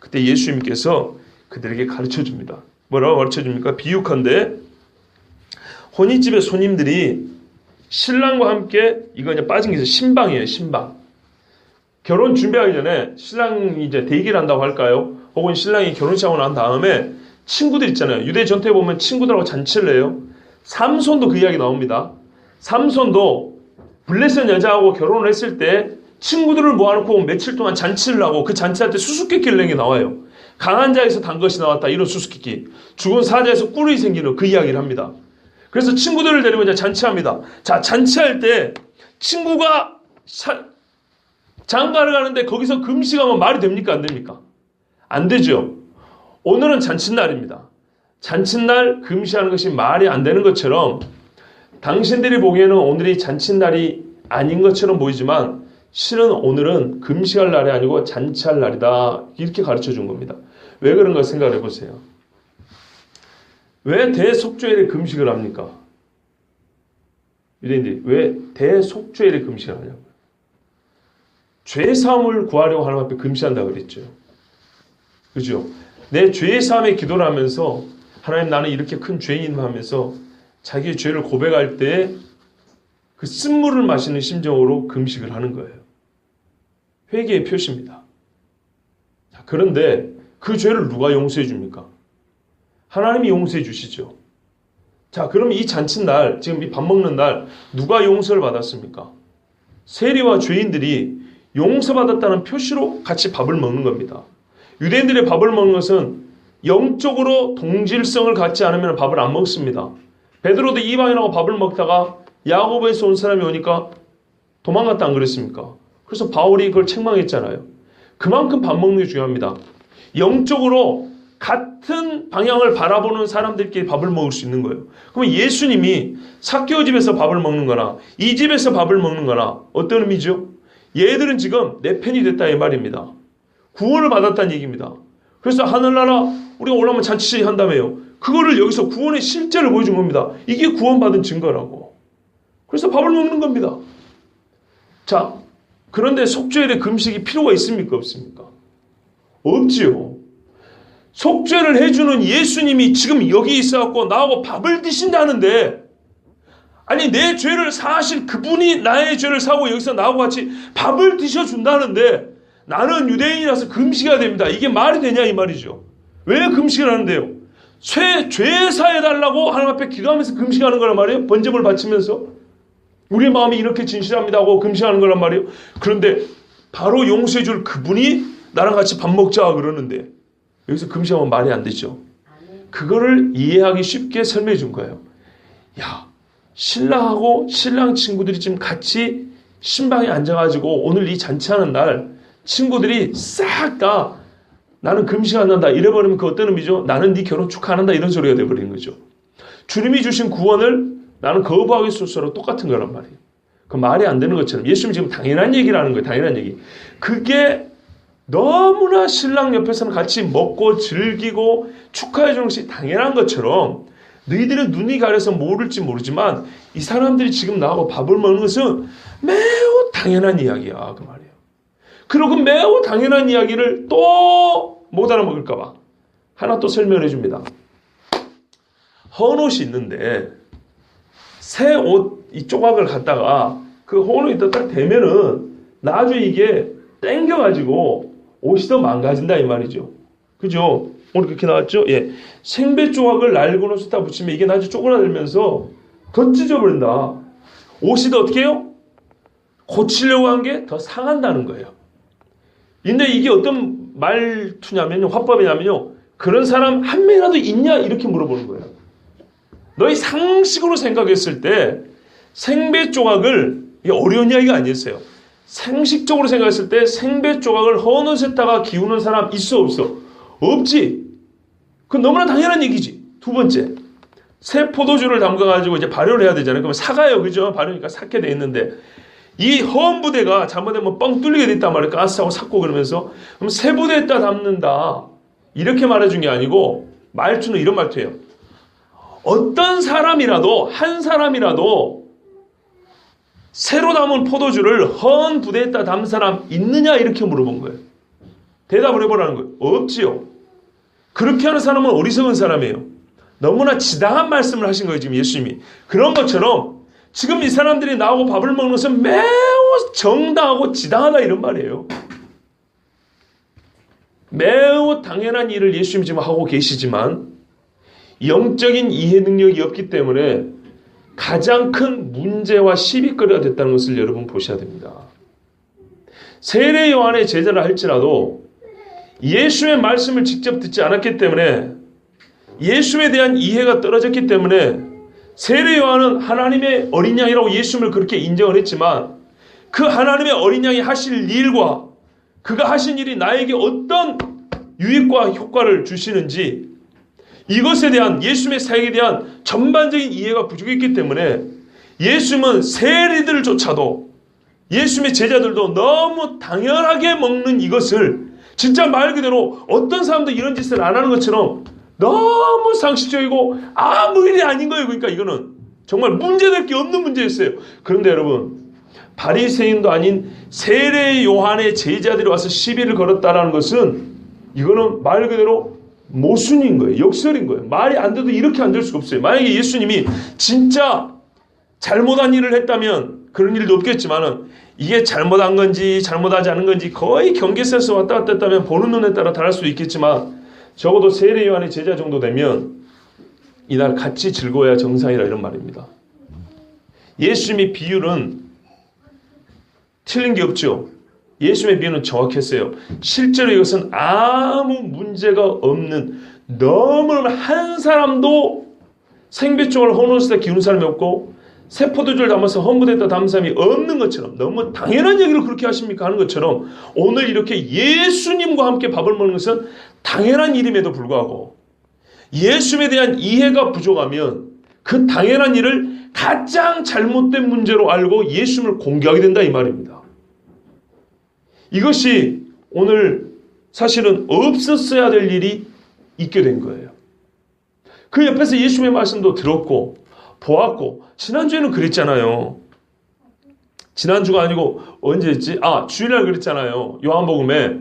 그때 예수님께서 그들에게 가르쳐 줍니다. 뭐라고 가르쳐 줍니까? 비유컨대 혼인집에 손님들이 신랑과 함께, 이거 이제 빠진 게 있어요. 신방이에요, 신방. 결혼 준비하기 전에 신랑이 이제 대기를 한다고 할까요? 혹은 신랑이 결혼식하고 난 다음에 친구들 있잖아요. 유대 전통에 보면 친구들하고 잔치를 해요. 삼손도 그 이야기 나옵니다. 삼손도 블레셋 여자하고 결혼을 했을 때 친구들을 모아놓고 며칠 동안 잔치를 하고 그 잔치할 때 수수께끼를 낸 게 나와요. 강한 자에서 단 것이 나왔다, 이런 수수께끼. 죽은 사자에서 꿀이 생기는 그 이야기를 합니다. 그래서 친구들을 데리고 이제 잔치합니다. 자, 잔치할 때 친구가 장가를 가는데 거기서 금식하면 말이 됩니까? 안 됩니까? 안 되죠. 오늘은 잔칫날입니다. 잔칫날 금식하는 것이 말이 안 되는 것처럼 당신들이 보기에는 오늘이 잔칫날이 아닌 것처럼 보이지만 실은 오늘은 금식할 날이 아니고 잔치할 날이다. 이렇게 가르쳐 준 겁니다. 왜 그런가 생각해 보세요. 왜 대속죄일에 금식을 합니까? 유대인들이 왜 대속죄일에 금식을 하냐고요. 죄사함을 구하려고 하나님 앞에 금식한다고 그랬죠. 그죠? 내 죄사함에 기도를 하면서 하나님, 나는 이렇게 큰 죄인 하면서 자기의 죄를 고백할 때 그 쓴물을 마시는 심정으로 금식을 하는 거예요. 회개의 표시입니다. 자, 그런데 그 죄를 누가 용서해 줍니까? 하나님이 용서해 주시죠. 자, 그럼 이 잔칫날, 지금 이 밥 먹는 날 누가 용서를 받았습니까? 세리와 죄인들이 용서받았다는 표시로 같이 밥을 먹는 겁니다. 유대인들의 밥을 먹는 것은 영적으로 동질성을 갖지 않으면 밥을 안 먹습니다. 베드로도 이방인하고 밥을 먹다가 야고보에서 온 사람이 오니까 도망갔다, 안 그랬습니까? 그래서 바울이 그걸 책망했잖아요. 그만큼 밥 먹는 게 중요합니다. 영적으로 같은 방향을 바라보는 사람들끼리 밥을 먹을 수 있는 거예요. 그러면 예수님이 삭개오 집에서 밥을 먹는 거나 이 집에서 밥을 먹는 거나 어떤 의미죠? 얘들은 지금 내 편이 됐다, 이 말입니다. 구원을 받았다는 얘기입니다. 그래서 하늘나라 우리가 올라오면 잔치 한다며요. 그거를 여기서 구원의 실제를 보여준 겁니다. 이게 구원받은 증거라고. 그래서 밥을 먹는 겁니다. 자, 그런데 속죄일에 금식이 필요가 있습니까? 없습니까? 없지요. 속죄를 해주는 예수님이 지금 여기 있어갖고 나하고 밥을 드신다는데, 아니 내 죄를 사실 그분이 나의 죄를 사고 여기서 나하고 같이 밥을 드셔준다는데 나는 유대인이라서 금식해야 됩니다. 이게 말이 되냐 이 말이죠. 왜 금식을 하는데요? 죄 사해달라고 하나님 앞에 기도하면서 금식하는 거란 말이에요. 번제물 바치면서 우리의 마음이 이렇게 진실합니다 하고 금식하는 거란 말이에요. 그런데 바로 용서해 줄 그분이 나랑 같이 밥 먹자 그러는데 여기서 금식하면 말이 안 되죠. 그거를 이해하기 쉽게 설명해 준 거예요. 야, 신랑하고 신랑 친구들이 지금 같이 신방에 앉아가지고 오늘 이 잔치하는 날 친구들이 싹 다 나는 금식 안 한다 이래버리면 그 어떤 의미죠? 나는 네 결혼 축하한다 이런 소리가 돼버리는 거죠. 주님이 주신 구원을 나는 거부하겠소서로 똑같은 거란 말이에요. 그 말이 안 되는 것처럼 예수님이 지금 당연한 얘기를 하는 거예요. 당연한 얘기. 그게 너무나 신랑 옆에서는 같이 먹고 즐기고 축하해 주는 것이 당연한 것처럼 너희들은 눈이 가려서 모를지 모르지만 이 사람들이 지금 나하고 밥을 먹는 것은 매우 당연한 이야기야 그 말이에요. 그리고 매우 당연한 이야기를 또 못 알아먹을까 봐 하나 또 설명해 줍니다. 헌 옷이 있는데 새 옷 이 조각을 갖다가 그 헌 옷이 딱 대면은 나중에 이게 땡겨가지고 옷이 더 망가진다 이 말이죠. 그죠? 오늘 그렇게 나왔죠? 예. 생배 조각을 낡은 옷에다 붙이면 이게 나중에 쪼그라들면서 더 찢어버린다. 옷이 더 어떻게 해요? 고치려고 한 게 더 상한다는 거예요. 근데 이게 어떤 말투냐면요, 화법이냐면요, 그런 사람 한 명이라도 있냐? 이렇게 물어보는 거예요. 너희 상식으로 생각했을 때 생배 조각을, 이게 어려운 이야기가 아니었어요. 상식적으로 생각했을 때 생배 조각을 헌 옷에다가 기우는 사람 있어 없어? 없지. 그건 너무나 당연한 얘기지. 두 번째, 새 포도주를 담가가지고 이제 발효를 해야 되잖아요. 그러면 사가요, 그죠? 발효니까 삭게 돼 있는데 이 헌 부대가 잘못되면 뻥 뚫리게 돼 있단 말이에요. 가스하고 삭고 그러면서. 그럼 새 부대에다 담는다 이렇게 말해준 게 아니고 말투는 이런 말투예요. 어떤 사람이라도 한 사람이라도 새로 담은 포도주를 헌 부대에다 담은 사람 있느냐 이렇게 물어본 거예요. 대답을 해보라는 거예요. 없지요. 그렇게 하는 사람은 어리석은 사람이에요. 너무나 지당한 말씀을 하신 거예요, 지금 예수님이. 그런 것처럼 지금 이 사람들이 나하고 밥을 먹는 것은 매우 정당하고 지당하다 이런 말이에요. 매우 당연한 일을 예수님이 지금 하고 계시지만 영적인 이해 능력이 없기 때문에 가장 큰 문제와 시비거리가 됐다는 것을 여러분 보셔야 됩니다. 세례 요한의 제자라 할지라도 예수의 말씀을 직접 듣지 않았기 때문에 예수에 대한 이해가 떨어졌기 때문에 세례 요한은 하나님의 어린 양이라고 예수님을 그렇게 인정을 했지만 그 하나님의 어린 양이 하실 일과 그가 하신 일이 나에게 어떤 유익과 효과를 주시는지 이것에 대한 예수님의 사역에 대한 전반적인 이해가 부족했기 때문에 예수님은 세리들조차도 예수님의 제자들도 너무 당연하게 먹는 이것을 진짜 말 그대로 어떤 사람도 이런 짓을 안 하는 것처럼 너무 상식적이고 아무 일이 아닌 거예요. 그러니까 이거는 정말 문제될 게 없는 문제였어요. 그런데 여러분 바리새인도 아닌 세례 요한의 제자들이 와서 시비를 걸었다라는 것은 이거는 말 그대로 모순인 거예요. 역설인 거예요. 말이 안 돼도 이렇게 안 될 수가 없어요. 만약에 예수님이 진짜 잘못한 일을 했다면 그런 일도 없겠지만은 이게 잘못한 건지 잘못하지 않은 건지 거의 경계선에서 왔다 갔다 했다면 보는 눈에 따라 다를 수도 있겠지만 적어도 세례 요한의 제자 정도 되면 이날 같이 즐거워야 정상이라 이런 말입니다. 예수님의 비율은 틀린 게 없죠. 예수님의 비유는 정확했어요. 실제로 이것은 아무 문제가 없는 너무너무 한 사람도 생배종을 허누었을 때 기운 사람이 없고 세포도주를 담아서 헌부됐다 담은 사람이 없는 것처럼 너무 당연한 얘기를 그렇게 하십니까 하는 것처럼 오늘 이렇게 예수님과 함께 밥을 먹는 것은 당연한 일임에도 불구하고 예수님에 대한 이해가 부족하면 그 당연한 일을 가장 잘못된 문제로 알고 예수님을 공개하게 된다 이 말입니다. 이것이 오늘 사실은 없었어야 될 일이 있게 된 거예요. 그 옆에서 예수님의 말씀도 들었고 보았고 지난주에는 그랬잖아요. 지난주가 아니고 언제였지? 주일날 그랬잖아요. 요한복음에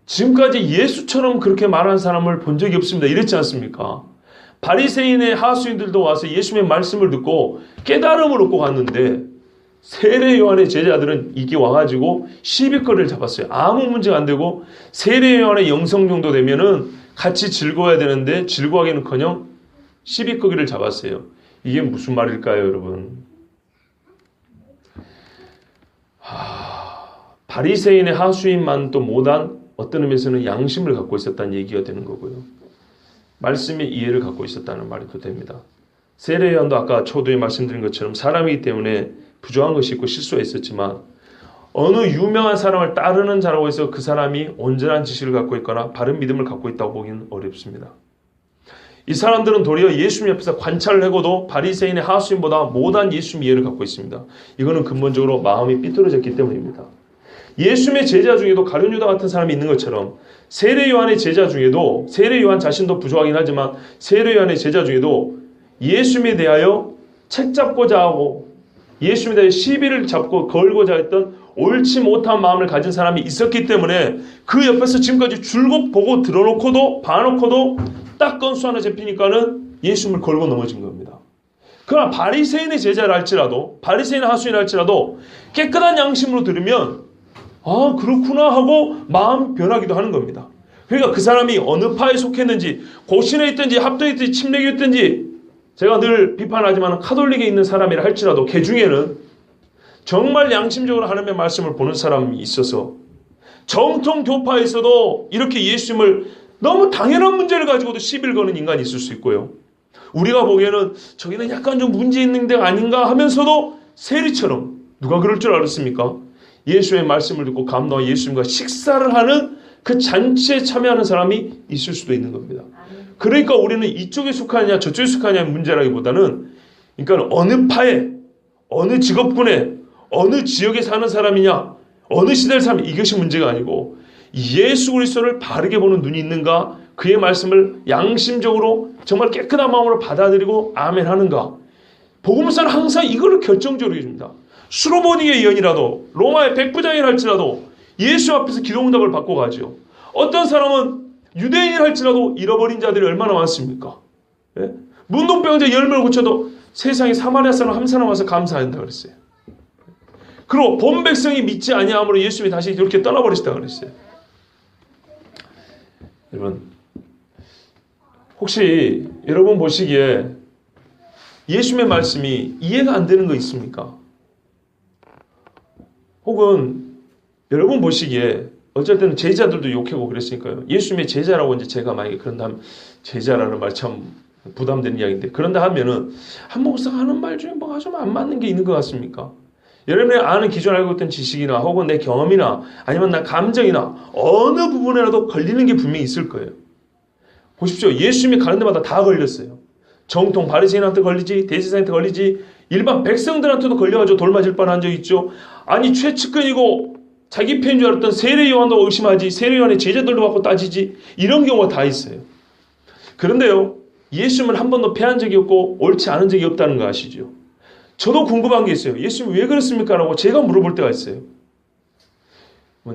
지금까지 예수처럼 그렇게 말한 사람을 본 적이 없습니다. 이랬지 않습니까? 바리새인의 하수인들도 와서 예수님의 말씀을 듣고 깨달음을 얻고 갔는데 세례 요한의 제자들은 이게 와가지고 시비거리를 잡았어요. 아무 문제가 안 되고 세례 요한의 영성 정도 되면은 같이 즐거워야 되는데 즐거워하기는커녕 시비거리를 잡았어요. 이게 무슨 말일까요, 여러분? 바리새인의 하수인만 또 못한 어떤 의미에서는 양심을 갖고 있었다는 얘기가 되는 거고요. 말씀의 이해를 갖고 있었다는 말이 또 됩니다. 세례 요한도 아까 초두에 말씀드린 것처럼 사람이기 때문에 부족한 것이 있고 실수가 있었지만 어느 유명한 사람을 따르는 자라고 해서 그 사람이 온전한 지식을 갖고 있거나 바른 믿음을 갖고 있다고 보기는 어렵습니다. 이 사람들은 도리어 예수님 옆에서 관찰을 해고도 바리새인의 하수인보다 못한 예수님 이해를 갖고 있습니다. 이거는 근본적으로 마음이 삐뚤어졌기 때문입니다. 예수님의 제자 중에도 가룟 유다 같은 사람이 있는 것처럼 세례 요한의 제자 중에도 세례 요한 자신도 부족하긴 하지만 세례 요한의 제자 중에도 예수님에 대하여 책 잡고자 하고 예수님에 대해 시비를 잡고 걸고자 했던 옳지 못한 마음을 가진 사람이 있었기 때문에 그 옆에서 지금까지 줄곧 보고 들어놓고도 봐놓고도 딱 건수 하나 잡히니까는 예수님을 걸고 넘어진 겁니다. 그러나 바리새인의 제자를 할지라도 바리새인의 하수인을 할지라도 깨끗한 양심으로 들으면 그렇구나 하고 마음 변하기도 하는 겁니다. 그러니까 그 사람이 어느 파에 속했는지 고신에 있든지 합동에 있든지 침례교에 있든지 제가 늘 비판하지만 카톨릭에 있는 사람이라 할지라도 그 중에는 정말 양심적으로 하나님의 말씀을 보는 사람이 있어서 정통 교파에서도 이렇게 예수님을 너무 당연한 문제를 가지고도 시비를 거는 인간이 있을 수 있고요. 우리가 보기에는 저기는 약간 좀 문제 있는 데가 아닌가 하면서도 세리처럼 누가 그럴 줄 알았습니까? 예수의 말씀을 듣고 감동한 예수님과 식사를 하는 그 잔치에 참여하는 사람이 있을 수도 있는 겁니다. 그러니까 우리는 이쪽에 속하느냐 저쪽에 속하느냐의 문제라기보다는 그러니까 어느 파에 어느 직업군에 어느 지역에 사는 사람이냐 어느 시대를 사는 이것이 문제가 아니고 예수 그리스도를 바르게 보는 눈이 있는가 그의 말씀을 양심적으로 정말 깨끗한 마음으로 받아들이고 아멘 하는가 복음서는 항상 이거를 결정적으로 해줍니다. 수로보니의 예언이라도 로마의 백부장이라 할지라도 예수 앞에서 기도응답을 받고 가죠. 어떤 사람은 유대인이 할지라도 잃어버린 자들이 얼마나 많습니까? 예? 문둥병자 10명을 고쳐도 세상에 사마리아 사람 한 사람 와서 감사한다 그랬어요. 그리고 본 백성이 믿지 아니함으로 예수님이 다시 이렇게 떠나버리시다 그랬어요. 여러분, 혹시 여러분 보시기에 예수님의 말씀이 이해가 안 되는 거 있습니까? 혹은 여러분 보시기에 어쩔 때는 제자들도 욕하고 그랬으니까요. 예수님의 제자라고 이제 제가 만약에 그런다 하면 제자라는 말 참 부담되는 이야기인데 그런다 하면은 한 목사가 하는 말 중에 뭐가 좀 안 맞는 게 있는 것 같습니까? 여러분이 아는 기존 알고 있던 지식이나 혹은 내 경험이나 아니면 나 감정이나 어느 부분에라도 걸리는 게 분명히 있을 거예요. 보십시오. 예수님이 가는 데마다 다 걸렸어요. 정통 바리새인한테 걸리지, 대제사장한테 걸리지, 일반 백성들한테도 걸려가지고 돌맞을 뻔한 적 있죠. 아니 최측근이고 자기 편인 줄 알았던 세례 요한도 의심하지, 세례 요한의 제자들도 갖고 따지지, 이런 경우가 다 있어요. 그런데요, 예수님은 한 번도 패한 적이 없고 옳지 않은 적이 없다는 거 아시죠? 저도 궁금한 게 있어요. 예수님 왜 그렇습니까? 라고 제가 물어볼 때가 있어요.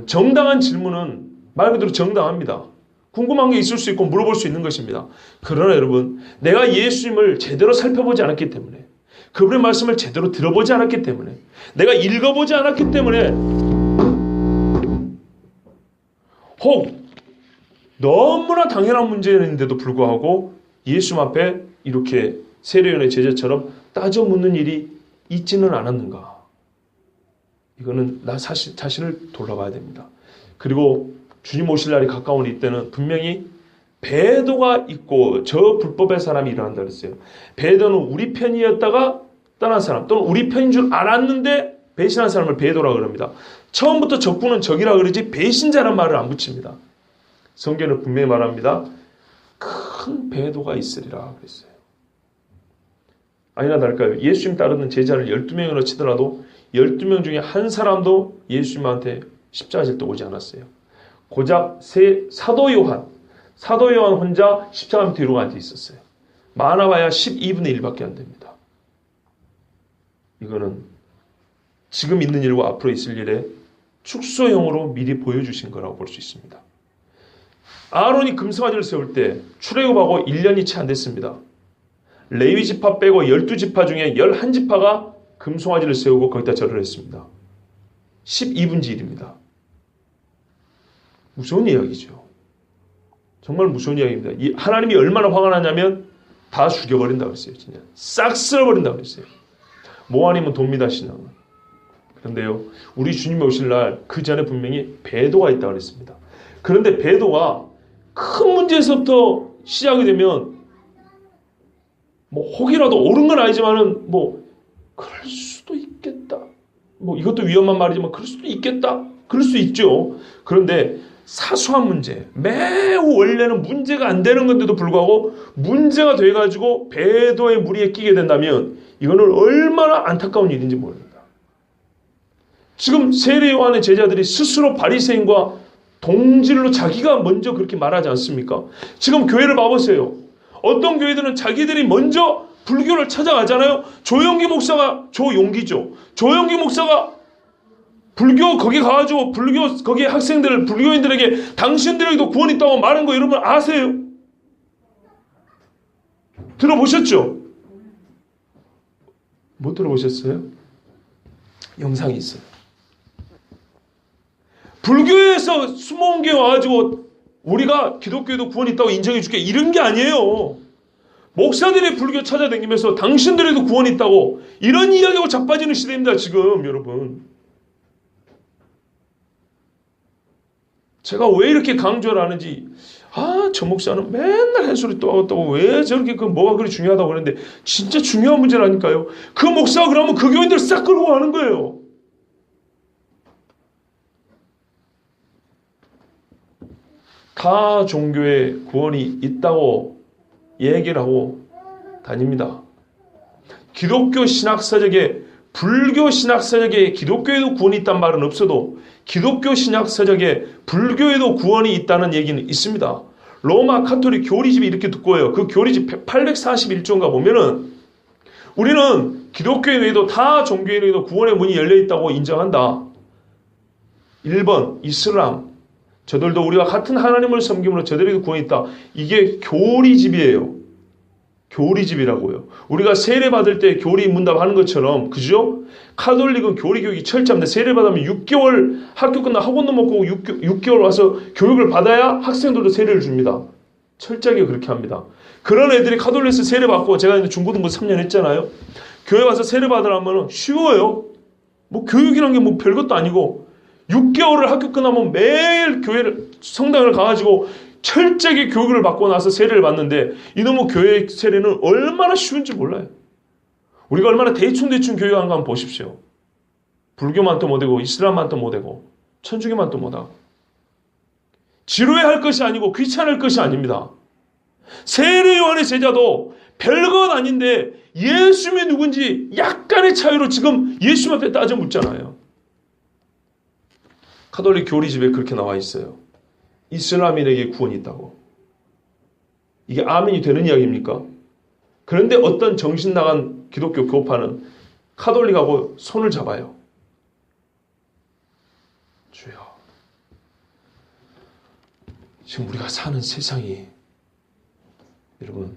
정당한 질문은 말 그대로 정당합니다. 궁금한 게 있을 수 있고 물어볼 수 있는 것입니다. 그러나 여러분, 내가 예수님을 제대로 살펴보지 않았기 때문에, 그분의 말씀을 제대로 들어보지 않았기 때문에, 내가 읽어보지 않았기 때문에, 혹 너무나 당연한 문제인데도 불구하고 예수님 앞에 이렇게 세례요한의 제자처럼 따져 묻는 일이 있지는 않았는가? 이거는 나 자신을 돌아봐야 됩니다. 그리고 주님 오실 날이 가까운 이때는 분명히 배도가 있고 저 불법의 사람이 일어난다 그랬어요. 배도는 우리 편이었다가 떠난 사람, 또는 우리 편인 줄 알았는데 배신한 사람을 배도라고 그럽니다. 처음부터 적군은 적이라 그러지 배신자란 말을 안 붙입니다. 성경은 분명히 말합니다. 큰 배도가 있으리라 그랬어요. 아니나 다를까요? 예수님 따르는 제자를 12명으로 치더라도 12명 중에 한 사람도 예수님한테 십자가 질 때 오지 않았어요. 고작 사도 요한 혼자 십자가 밑에 이러고 앉아 있었어요. 많아봐야 12분의 1밖에 안 됩니다. 이거는 지금 있는 일과 앞으로 있을 일에 축소형으로 미리 보여주신 거라고 볼 수 있습니다. 아론이 금송아지를 세울 때 출애굽하고 1년이 채 안 됐습니다. 레위 지파 빼고 12지파 중에 11지파가 금송아지를 세우고 거기다 절을 했습니다. 12분지 1입니다. 무서운 이야기죠. 정말 무서운 이야기입니다. 하나님이 얼마나 화가 나냐면 다 죽여버린다고 했어요. 진짜 싹 쓸어버린다고 했어요. 뭐 아니면 돕니다, 신앙은. 그런데요, 우리 주님이 오실 날 그 전에 분명히 배도가 있다고 했습니다. 그런데 배도가 큰 문제에서부터 시작이 되면 뭐 혹이라도 옳은 건 아니지만은 뭐 그럴 수도 있겠다. 뭐 이것도 위험한 말이지만 그럴 수도 있겠다. 그럴 수 있죠. 그런데 사소한 문제, 매우 원래는 문제가 안 되는 건데도 불구하고 문제가 돼가지고 배도의 무리에 끼게 된다면 이거는 얼마나 안타까운 일인지 모릅니다. 지금 세례 요한의 제자들이 스스로 바리새인과 동질로 자기가 먼저 그렇게 말하지 않습니까? 지금 교회를 봐보세요. 어떤 교회들은 자기들이 먼저 불교를 찾아가잖아요. 조용기 목사가 조용기죠. 조용기 목사가 불교 거기 가가지고 불교 거기 학생들 불교인들에게 당신들에게도 구원이 있다고 말한 거 여러분 아세요? 들어보셨죠? 못 들어보셨어요? 영상이 있어요. 불교에서 숨어온 게 와가지고 우리가 기독교에도 구원이 있다고 인정해 줄게 이런 게 아니에요. 목사들이 불교 찾아다니면서 당신들에도 구원이 있다고 이런 이야기하고 자빠지는 시대입니다. 지금 여러분. 제가 왜 이렇게 강조를 하는지 저 목사는 맨날 햇소리 또 하고 왜 저렇게 뭐가 그리 중요하다고 그러는데 진짜 중요한 문제라니까요. 그 목사가 그러면 그 교인들 싹 끌고 가는 거예요. 다 종교에 구원이 있다고 얘기를 하고 다닙니다. 기독교 신학서적에 불교 신학서적에 기독교에도 구원이 있단 말은 없어도 기독교 신학서적에 불교에도 구원이 있다는 얘기는 있습니다. 로마 카톨릭 교리집이 이렇게 두꺼워요. 그 교리집 841조인가 보면은 우리는 기독교인에도 다 종교인에도 구원의 문이 열려 있다고 인정한다. 1번 이슬람 저들도 우리와 같은 하나님을 섬김으로 저들에게 구원이 있다. 이게 교리집이에요. 교리집이라고요. 우리가 세례받을 때 교리 문답하는 것처럼, 그죠? 카톨릭은 교리 교육이 철저합니다. 세례받으면 6개월 학교 끝나 학원도 못 가고 6개월 와서 교육을 받아야 학생들도 세례를 줍니다. 철저하게 그렇게 합니다. 그런 애들이 카톨릭에서 세례받고, 제가 이제 중고등부 3년 했잖아요. 교회 와서 세례받으라면 쉬워요. 뭐 교육이란 게 뭐 별것도 아니고 6개월을 학교 끝나면 매일 교회를 성당을 가가지고 철저하게 교육을 받고 나서 세례를 받는데, 이놈의 교회 세례는 얼마나 쉬운지 몰라요. 우리가 얼마나 대충 교육한 거 한번 보십시오. 불교만 또 못하고 이슬람만 또 못하고 천주교만 또 못하고. 지루해할 것이 아니고 귀찮을 것이 아닙니다. 세례 요한의 제자도 별건 아닌데 예수님이 누군지 약간의 차이로 지금 예수님 앞에 따져 묻잖아요. 카톨릭 교리집에 그렇게 나와 있어요. 이슬람인에게 구원이 있다고. 이게 아멘이 되는 이야기입니까? 그런데 어떤 정신 나간 기독교 교파는 카톨릭하고 손을 잡아요. 주여, 지금 우리가 사는 세상이, 여러분,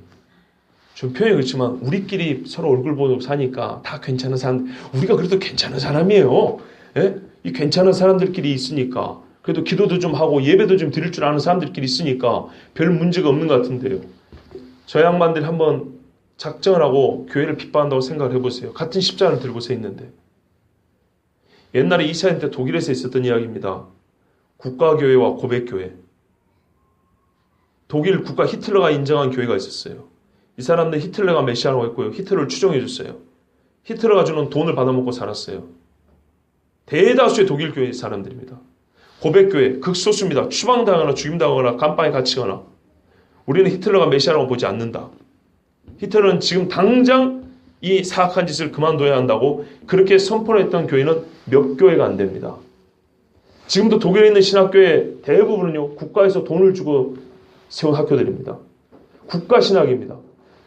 좀 표현이 그렇지만 우리끼리 서로 얼굴 보고 사니까 다 괜찮은 사람, 우리가 그래도 괜찮은 사람이에요. 예? 이 괜찮은 사람들끼리 있으니까, 그래도 기도도 좀 하고 예배도 좀 드릴 줄 아는 사람들끼리 있으니까 별 문제가 없는 것 같은데요. 저 양반들이 한번 작정을 하고 교회를 핍박한다고 생각을 해보세요. 같은 십자가를 들고 서 있는데. 옛날에 이사야 때 독일에서 있었던 이야기입니다. 국가교회와 고백교회. 독일 국가 히틀러가 인정한 교회가 있었어요. 이 사람들 히틀러가 메시아라고 했고요. 히틀러를 추종해줬어요. 히틀러가 주는 돈을 받아먹고 살았어요. 대다수의 독일 교회 사람들입니다. 고백교회, 극소수입니다. 추방당하거나 죽임당하거나 감방에 갇히거나. 우리는 히틀러가 메시아라고 보지 않는다. 히틀러는 지금 당장 이 사악한 짓을 그만둬야 한다고 그렇게 선포했던 교회는 몇 교회가 안 됩니다. 지금도 독일에 있는 신학교의 대부분은요, 국가에서 돈을 주고 세운 학교들입니다. 국가신학입니다.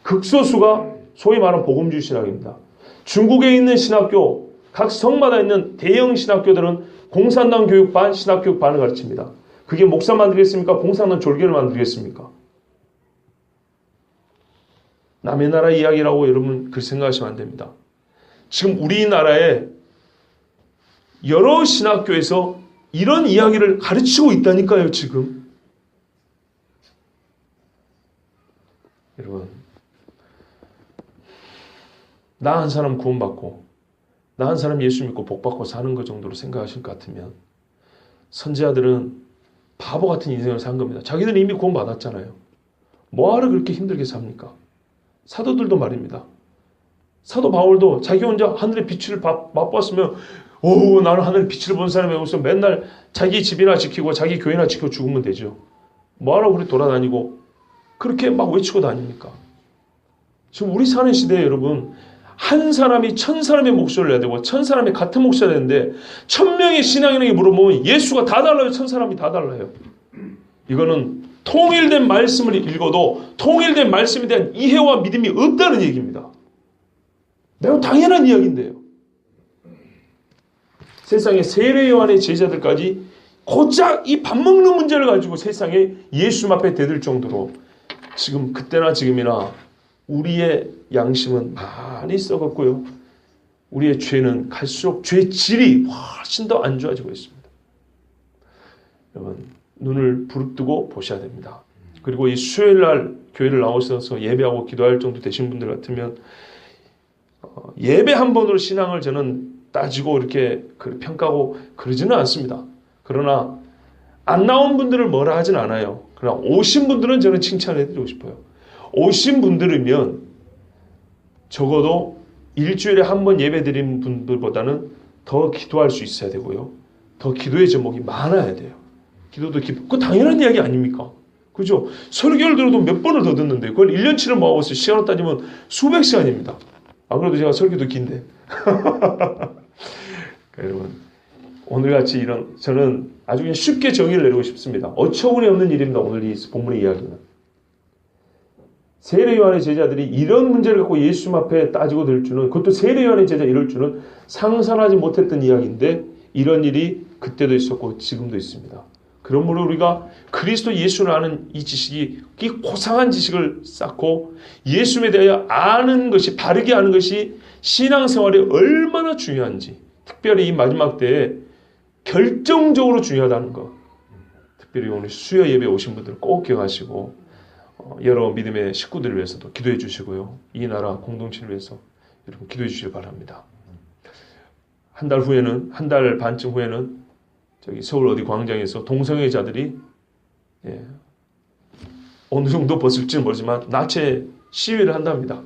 극소수가 소위 말하는 복음주의 신학입니다. 중국에 있는 신학교, 각 성마다 있는 대형 신학교들은 공산당 교육반, 신학교육반을 가르칩니다. 그게 목사 만들겠습니까? 공산당 졸개를 만들겠습니까? 남의 나라 이야기라고 여러분 그렇게 생각하시면 안 됩니다. 지금 우리나라에 여러 신학교에서 이런 이야기를 가르치고 있다니까요, 지금. 여러분, 나 한 사람 구원받고 나 한 사람 예수 믿고 복받고 사는 것 정도로 생각하실 것 같으면 선지자들은 바보 같은 인생을 산 겁니다. 자기들은 이미 구원받았잖아요. 뭐하러 그렇게 힘들게 삽니까? 사도들도 말입니다. 사도 바울도 자기 혼자 하늘의 빛을 맛봤으면 나는 하늘의 빛을 본 사람이고서 맨날 자기 집이나 지키고 자기 교회나 지키고 죽으면 되죠. 뭐하러 그렇게 돌아다니고 그렇게 막 외치고 다닙니까? 지금 우리 사는 시대에 여러분, 한 사람이 1000사람의 목소리를 내야 되고 1000사람이 같은 목소리를 내는데 1000명의 신앙인에게 물어보면 예수가 다 달라요. 1000사람이 다 달라요. 이거는 통일된 말씀을 읽어도 통일된 말씀에 대한 이해와 믿음이 없다는 얘기입니다. 매우 당연한 이야기인데요. 세상에 세례 요한의 제자들까지 고작 이 밥 먹는 문제를 가지고 세상에 예수 앞에 대들 정도로 지금 그때나 지금이나 우리의 양심은 많이 썩었고요. 우리의 죄는 갈수록 죄의 질이 훨씬 더 안 좋아지고 있습니다. 여러분, 눈을 부릅뜨고 보셔야 됩니다. 그리고 이 수요일날 교회를 나오셔서 예배하고 기도할 정도 되신 분들 같으면 예배 한 번으로 신앙을 저는 따지고 이렇게 평가하고 그러지는 않습니다. 그러나 안 나온 분들을 뭐라 하진 않아요. 그러나 오신 분들은 저는 칭찬해드리고 싶어요. 오신 분들이면 적어도 일주일에 한 번 예배 드린 분들보다는 더 기도할 수 있어야 되고요. 더 기도의 제목이 많아야 돼요. 기도도 그거 당연한 이야기 아닙니까? 그죠? 설교를 들어도 몇 번을 더 듣는데 그걸 1년치를 모아보세요. 시간으로 따지면 수백 시간입니다. 안 그래도 제가 설교도 긴데. 여러분, 오늘같이 저는 아주 그냥 쉽게 정의를 내리고 싶습니다. 어처구니 없는 일입니다. 오늘 이 본문의 이야기는. 세례 요한의 제자들이 이런 문제를 갖고 예수 앞에 따지고 들 줄은, 그것도 세례 요한의 제자 이럴 줄은 상상하지 못했던 이야기인데 이런 일이 그때도 있었고 지금도 있습니다. 그러므로 우리가 그리스도 예수를 아는 이 지식이 이 고상한 지식을 쌓고 예수에 대하여 아는 것이, 바르게 아는 것이 신앙생활에 얼마나 중요한지, 특별히 이 마지막 때에 결정적으로 중요하다는 것, 특별히 오늘 수요 예배에 오신 분들 꼭 기억하시고 여러 믿음의 식구들을 위해서도 기도해 주시고요. 이 나라 공동체를 위해서 여러분 기도해 주시길 바랍니다. 한 달 반쯤 후에는 저기 서울 어디 광장에서 동성애자들이 어느 정도 벗을지는 모르지만 나체 시위를 한답니다.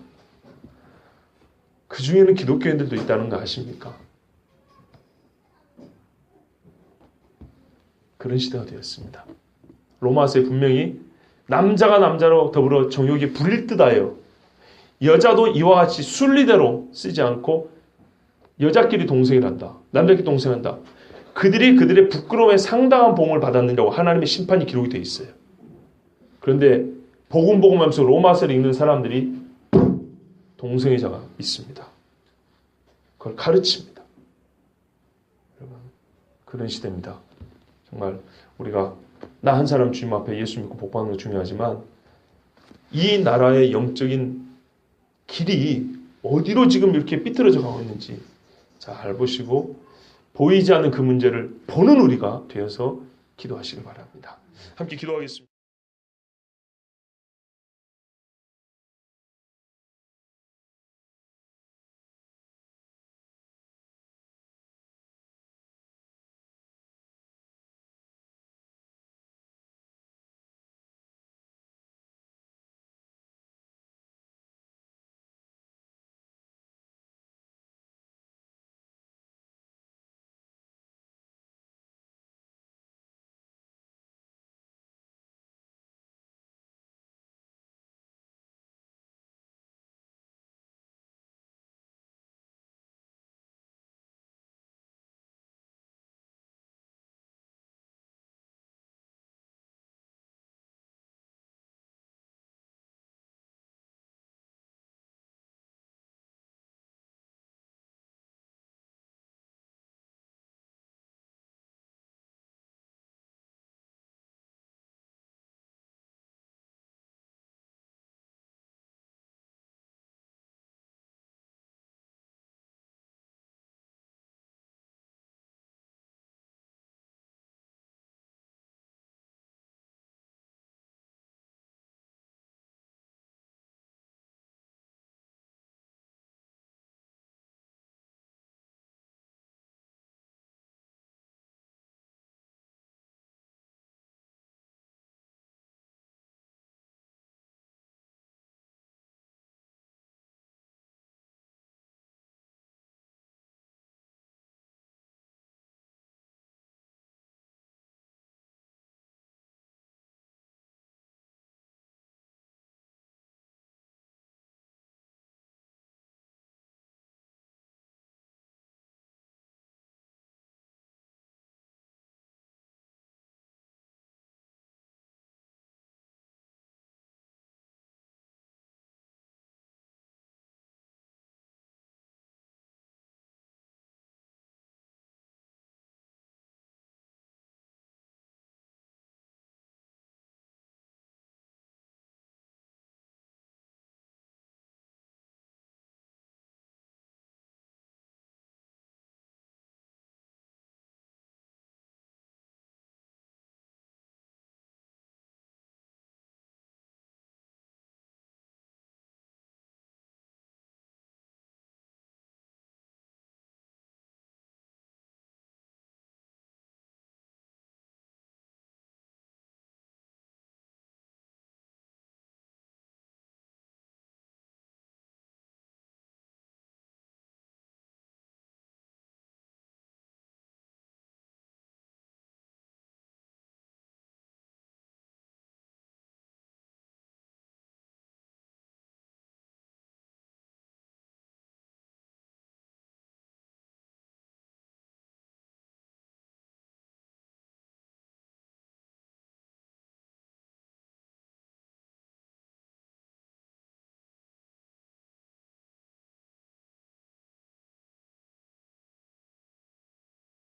그 중에는 기독교인들도 있다는 거 아십니까? 그런 시대가 되었습니다. 로마서에 분명히 남자가 남자로 더불어 정욕이 불릴 듯하여 여자도 이와 같이 순리대로 쓰지 않고 여자끼리 동성애를 한다. 남자끼리 동성애한다. 그들이 그들의 부끄러움에 상당한 봉을 받았느냐고 하나님의 심판이 기록이 되어 있어요. 그런데 복음하면서 로마서를 읽는 사람들이 동성애자가 있습니다. 그걸 가르칩니다. 여러분, 그런 시대입니다. 정말 우리가 나 한 사람 주님 앞에 예수 믿고 복받는 거 중요하지만 이 나라의 영적인 길이 어디로 지금 이렇게 삐뚤어져 가고 있는지 잘 보시고 보이지 않는 그 문제를 보는 우리가 되어서 기도하시길 바랍니다. 함께 기도하겠습니다.